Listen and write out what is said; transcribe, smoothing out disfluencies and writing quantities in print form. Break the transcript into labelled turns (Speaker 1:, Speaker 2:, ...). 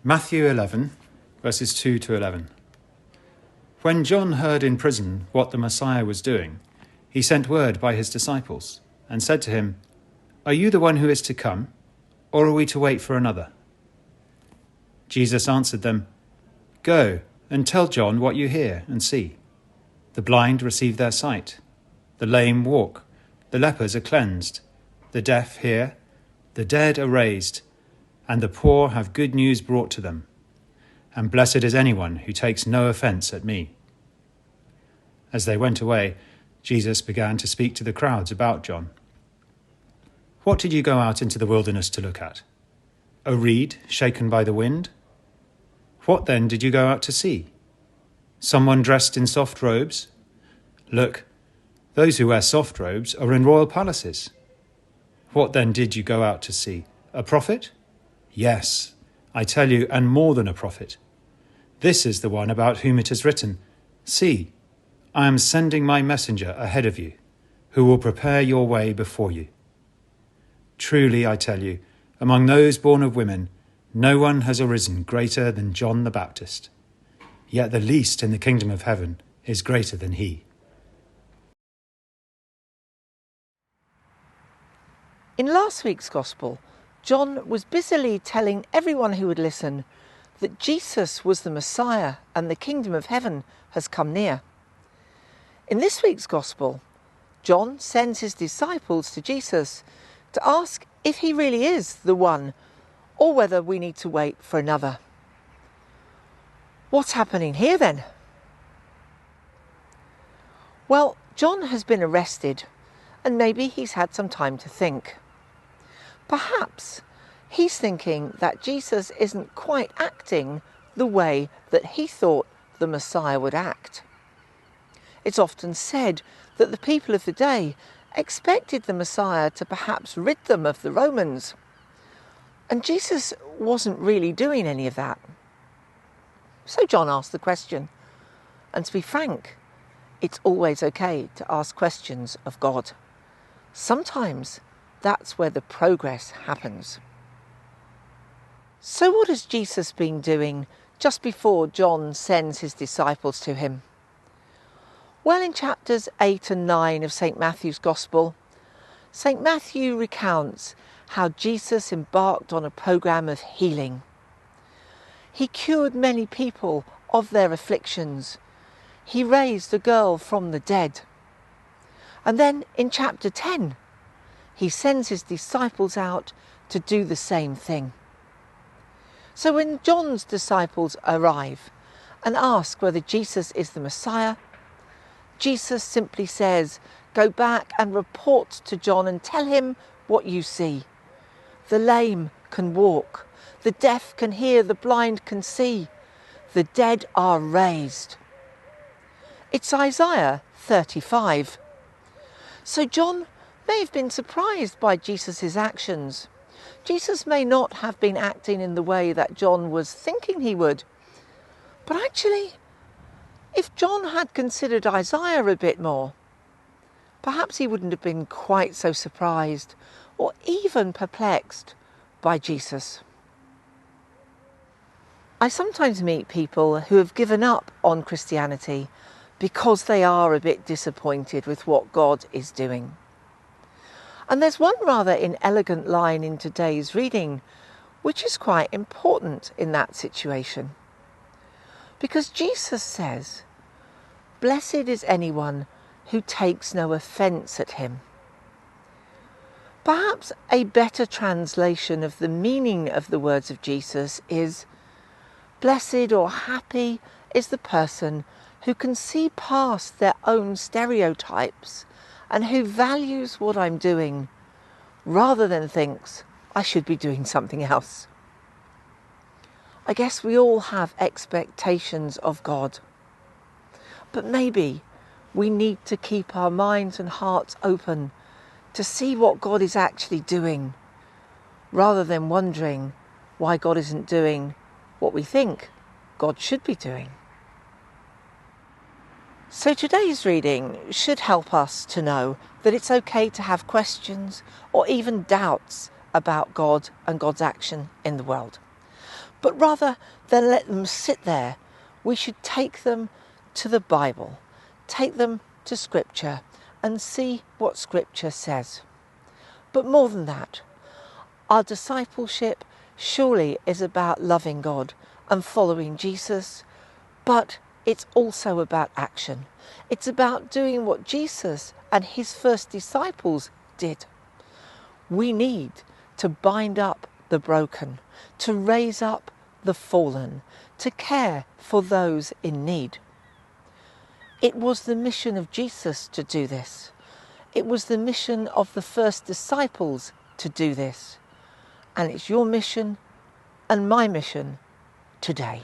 Speaker 1: Matthew 11, verses 2 to 11. When John heard in prison what the Messiah was doing, he sent word by his disciples and said to him, "Are you the one who is to come, or are we to wait for another?" Jesus answered them, "Go and tell John what you hear and see. The blind receive their sight, the lame walk, the lepers are cleansed, the deaf hear, the dead are raised, and the poor have good news brought to them. And blessed is anyone who takes no offence at me." As they went away, Jesus began to speak to the crowds about John. "What did you go out into the wilderness to look at? A reed shaken by the wind? What then did you go out to see? Someone dressed in soft robes? Look, those who wear soft robes are in royal palaces. What then did you go out to see? A prophet? Yes, I tell you, and more than a prophet. This is the one about whom it is written, 'See, I am sending my messenger ahead of you, who will prepare your way before you.' Truly, I tell you, among those born of women, no one has arisen greater than John the Baptist. Yet the least in the kingdom of heaven is greater than he."
Speaker 2: In last week's Gospel, John was busily telling everyone who would listen that Jesus was the Messiah and the kingdom of heaven has come near. In this week's Gospel, John sends his disciples to Jesus to ask if he really is the one or whether we need to wait for another. What's happening here then? Well, John has been arrested and maybe he's had some time to think. Perhaps he's thinking that Jesus isn't quite acting the way that he thought the Messiah would act. It's often said that the people of the day expected the Messiah to perhaps rid them of the Romans. And Jesus wasn't really doing any of that. So John asked the question. And to be frank, it's always okay to ask questions of God. Sometimes that's where the progress happens. So what has Jesus been doing just before John sends his disciples to him? Well, in chapters 8 and 9 of St. Matthew's Gospel, St. Matthew recounts how Jesus embarked on a program of healing. He cured many people of their afflictions. He raised a girl from the dead. And then in chapter 10, he sends his disciples out to do the same thing. So when John's disciples arrive and ask whether Jesus is the Messiah, Jesus simply says, "Go back and report to John and tell him what you see. The lame can walk, the deaf can hear, the blind can see, the dead are raised." It's Isaiah 35. So John may have been surprised by Jesus' actions. Jesus may not have been acting in the way that John was thinking he would. But actually, if John had considered Isaiah a bit more, perhaps he wouldn't have been quite so surprised or even perplexed by Jesus. I sometimes meet people who have given up on Christianity because they are a bit disappointed with what God is doing. And there's one rather inelegant line in today's reading which is quite important in that situation. Because Jesus says, "Blessed is anyone who takes no offence at him." Perhaps a better translation of the meaning of the words of Jesus is, blessed or happy is the person who can see past their own stereotypes and who values what I'm doing rather than thinks I should be doing something else. I guess we all have expectations of God, but maybe we need to keep our minds and hearts open to see what God is actually doing, rather than wondering why God isn't doing what we think God should be doing. So today's reading should help us to know that it's okay to have questions or even doubts about God and God's action in the world. But rather than let them sit there, we should take them to the Bible, take them to Scripture and see what Scripture says. But more than that, our discipleship surely is about loving God and following Jesus, but it's also about action. It's about doing what Jesus and his first disciples did. We need to bind up the broken, to raise up the fallen, to care for those in need. It was the mission of Jesus to do this. It was the mission of the first disciples to do this. And it's your mission and my mission today.